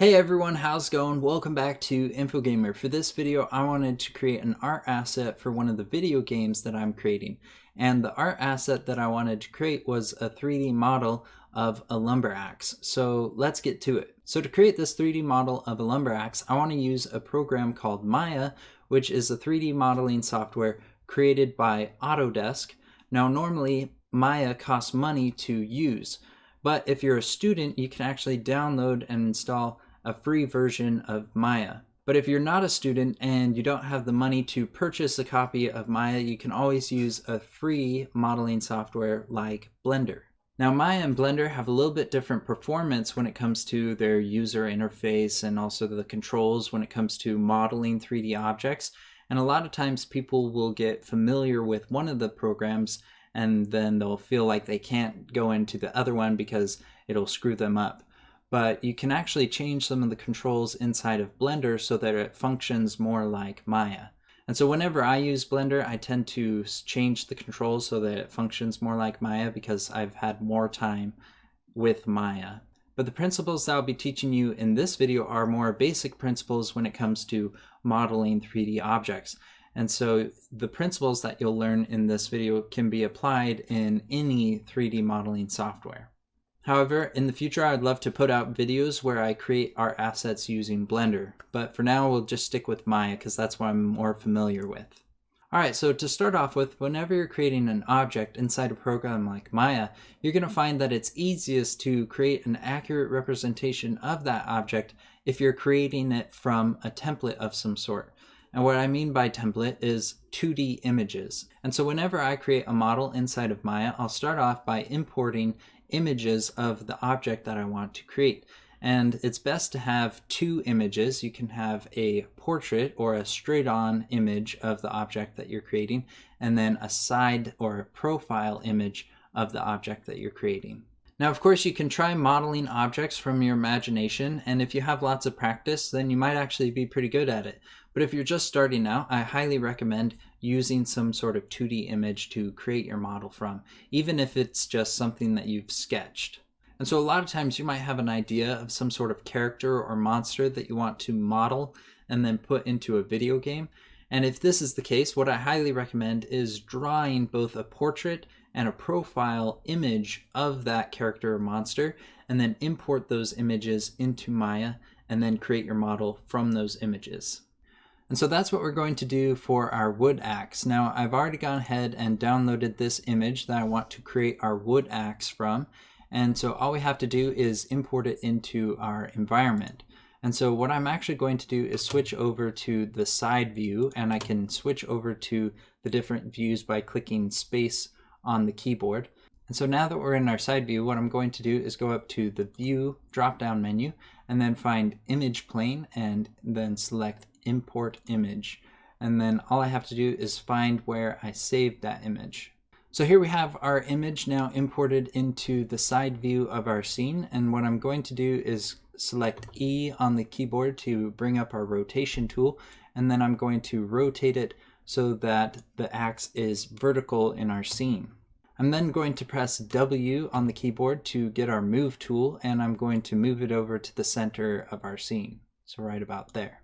Hey everyone, how's it going? Welcome back to InfoGamer. For this video, I wanted to create an art asset for one of the video games that I'm creating. And the art asset that I wanted to create was a 3D model of a lumber axe. So let's get to it. So to create this 3D model of a lumber axe, I want to use a program called Maya, which is a 3D modeling software created by Autodesk. Now normally, Maya costs money to use, but if you're a student, you can actually download and install a free version of Maya. But if you're not a student and you don't have the money to purchase a copy of Maya, you can always use a free modeling software like Blender. Now Maya and Blender have a little bit different performance when it comes to their user interface and also the controls when it comes to modeling 3D objects. And a lot of times people will get familiar with one of the programs and then they'll feel like they can't go into the other one because it'll screw them up. But you can actually change some of the controls inside of Blender so that it functions more like Maya. And so whenever I use Blender, I tend to change the controls so that it functions more like Maya because I've had more time with Maya. But the principles that I'll be teaching you in this video are more basic principles when it comes to modeling 3D objects. And so the principles that you'll learn in this video can be applied in any 3D modeling software. However, in the future, I'd love to put out videos where I create art assets using Blender. But for now, we'll just stick with Maya because that's what I'm more familiar with. Alright, so to start off with, whenever you're creating an object inside a program like Maya, you're going to find that it's easiest to create an accurate representation of that object if you're creating it from a template of some sort. And what I mean by template is 2D images. And so whenever I create a model inside of Maya, I'll start off by importing images of the object that I want to create. And it's best to have two images. You can have a portrait or a straight-on image of the object that you're creating, and then a side or a profile image of the object that you're creating. Now, of course, you can try modeling objects from your imagination, and if you have lots of practice, then you might actually be pretty good at it. But if you're just starting out, I highly recommend using some sort of 2D image to create your model from, even if it's just something that you've sketched. And so a lot of times you might have an idea of some sort of character or monster that you want to model and then put into a video game. And if this is the case, what I highly recommend is drawing both a portrait and a profile image of that character or monster, and then import those images into Maya and then create your model from those images. And so that's what we're going to do for our wood axe. Now, I've already gone ahead and downloaded this image that I want to create our wood axe from. And so all we have to do is import it into our environment. And so what I'm actually going to do is switch over to the side view, and I can switch over to the different views by clicking space on the keyboard. And so now that we're in our side view, what I'm going to do is go up to the view drop-down menu and then find image plane and then select import image. And then all I have to do is find where I saved that image. So here we have our image now imported into the side view of our scene. And what I'm going to do is select E on the keyboard to bring up our rotation tool. And then I'm going to rotate it so that the axe is vertical in our scene. I'm then going to press W on the keyboard to get our move tool, and I'm going to move it over to the center of our scene. So right about there.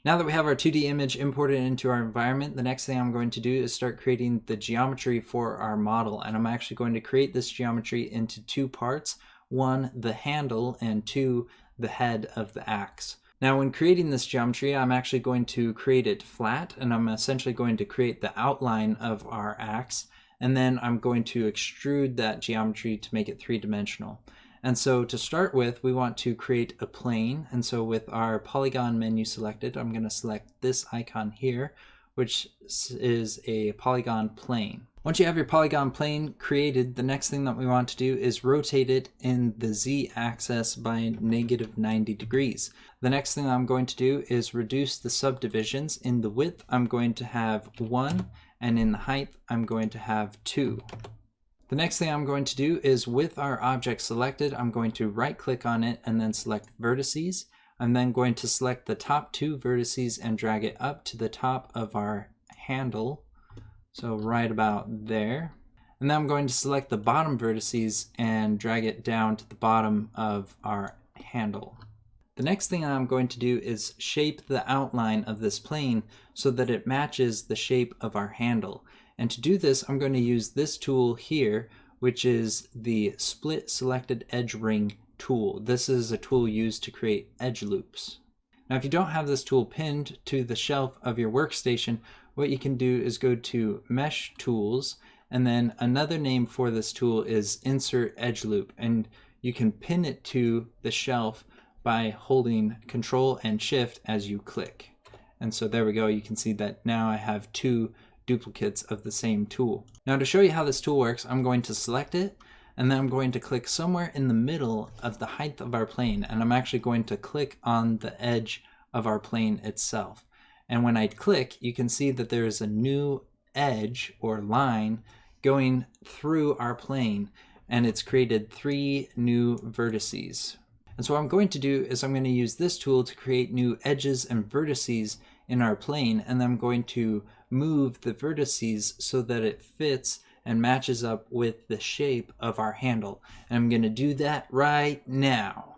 Now that we have our 2D image imported into our environment, the next thing I'm going to do is start creating the geometry for our model. And I'm actually going to create this geometry into two parts. One, the handle, and two, the head of the axe. Now when creating this geometry, I'm actually going to create it flat, and I'm essentially going to create the outline of our axe. And then I'm going to extrude that geometry to make it three-dimensional. And so to start with, we want to create a plane. And so with our polygon menu selected, I'm going to select this icon here, which is a polygon plane. Once you have your polygon plane created, the next thing that we want to do is rotate it in the z-axis by -90 degrees. The next thing I'm going to do is reduce the subdivisions. In the width, I'm going to have 1, and in the height, I'm going to have 2. The next thing I'm going to do is, with our object selected, I'm going to right click on it and then select vertices. I'm then going to select the top 2 vertices and drag it up to the top of our handle. So right about there. And then I'm going to select the bottom vertices and drag it down to the bottom of our handle. The next thing I'm going to do is shape the outline of this plane so that it matches the shape of our handle. And to do this, I'm going to use this tool here, which is the Split Selected Edge Ring tool. This is a tool used to create edge loops. Now, if you don't have this tool pinned to the shelf of your workstation, what you can do is go to Mesh Tools, and then another name for this tool is Insert Edge Loop, and you can pin it to the shelf by holding Control and Shift as you click. And so there we go, you can see that now I have two duplicates of the same tool. Now, to show you how this tool works, I'm going to select it, and then I'm going to click somewhere in the middle of the height of our plane, and I'm actually going to click on the edge of our plane itself. And when I click, you can see that there is a new edge or line going through our plane, and it's created 3 new vertices. And so what I'm going to do is I'm going to use this tool to create new edges and vertices in our plane, and then I'm going to move the vertices so that it fits and matches up with the shape of our handle. And I'm going to do that right now.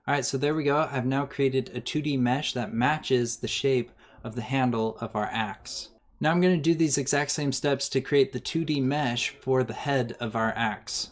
Alright, so there we go. I've now created a 2D mesh that matches the shape of the handle of our axe. Now I'm going to do these exact same steps to create the 2D mesh for the head of our axe.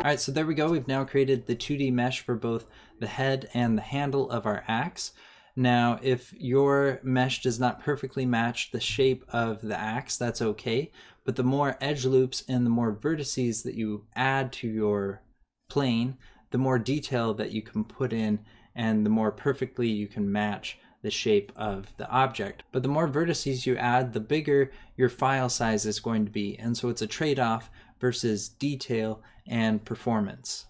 Alright, so there we go. We've now created the 2D mesh for both the head and the handle of our axe. Now, if your mesh does not perfectly match the shape of the axe, that's okay. But the more edge loops and the more vertices that you add to your plane, the more detail that you can put in and the more perfectly you can match the shape of the object. But the more vertices you add, the bigger your file size is going to be. And so it's a trade-off versus detail and performance.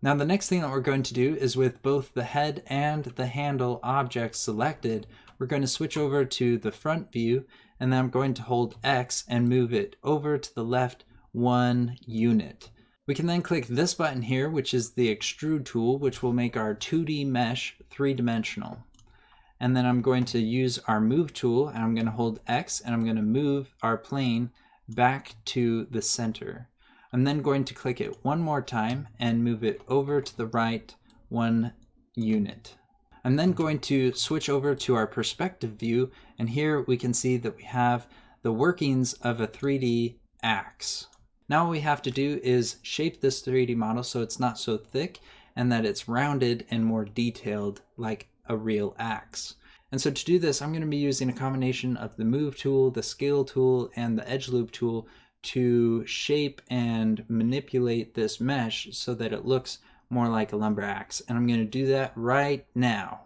Now the next thing that we're going to do is with both the head and the handle objects selected, we're going to switch over to the front view, and then I'm going to hold X and move it over to the left 1 unit. We can then click this button here, which is the extrude tool, which will make our 2D mesh 3-dimensional. And then I'm going to use our move tool, and I'm going to hold X, and I'm going to move our plane back to the center. I'm then going to click it one more time and move it over to the right 1 unit. I'm then going to switch over to our perspective view, and here we can see that we have the workings of a 3D axe. Now what we have to do is shape this 3D model so it's not so thick and that it's rounded and more detailed like a real axe. And so to do this, I'm going to be using a combination of the move tool, the scale tool, and the edge loop tool to shape and manipulate this mesh so that it looks more like a lumber axe. And I'm going to do that right now.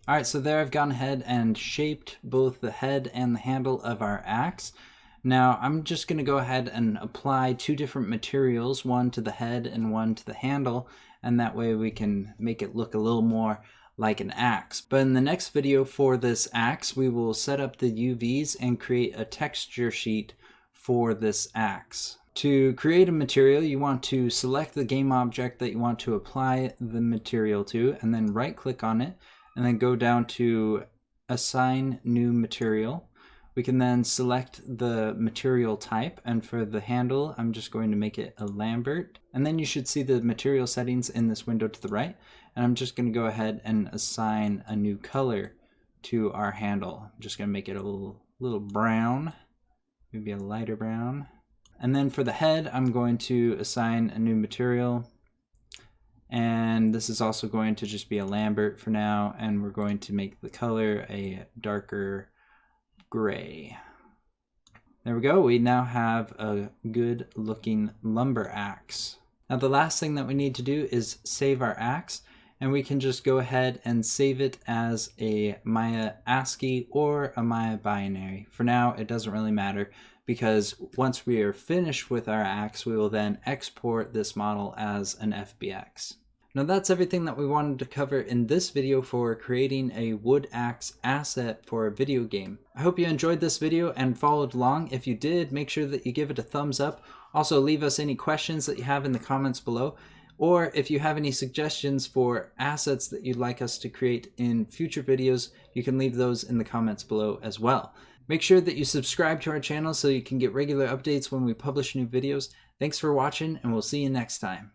Alright, so there I've gone ahead and shaped both the head and the handle of our axe. Now I'm just going to go ahead and apply two different materials, one to the head and one to the handle, and that way we can make it look a little more like an axe. But in the next video for this axe, we will set up the UVs and create a texture sheet for this axe. To create a material, you want to select the game object that you want to apply the material to, and then right click on it, and then go down to Assign New Material. We can then select the material type, and for the handle, I'm just going to make it a Lambert. And then you should see the material settings in this window to the right. And I'm just going to go ahead and assign a new color to our handle. I'm just going to make it a little brown, maybe a lighter brown. And then for the head, I'm going to assign a new material. And this is also going to just be a Lambert for now, and we're going to make the color a darker gray. There we go. We now have a good looking lumber axe. Now the last thing that we need to do is save our axe, and we can just go ahead and save it as a Maya ASCII or a Maya binary. For now, it doesn't really matter, because once we are finished with our axe, we will then export this model as an FBX. Now that's everything that we wanted to cover in this video for creating a wood axe asset for a video game. I hope you enjoyed this video and followed along. If you did, make sure that you give it a thumbs up. Also, leave us any questions that you have in the comments below, or if you have any suggestions for assets that you'd like us to create in future videos, you can leave those in the comments below as well. Make sure that you subscribe to our channel so you can get regular updates when we publish new videos. Thanks for watching, and we'll see you next time.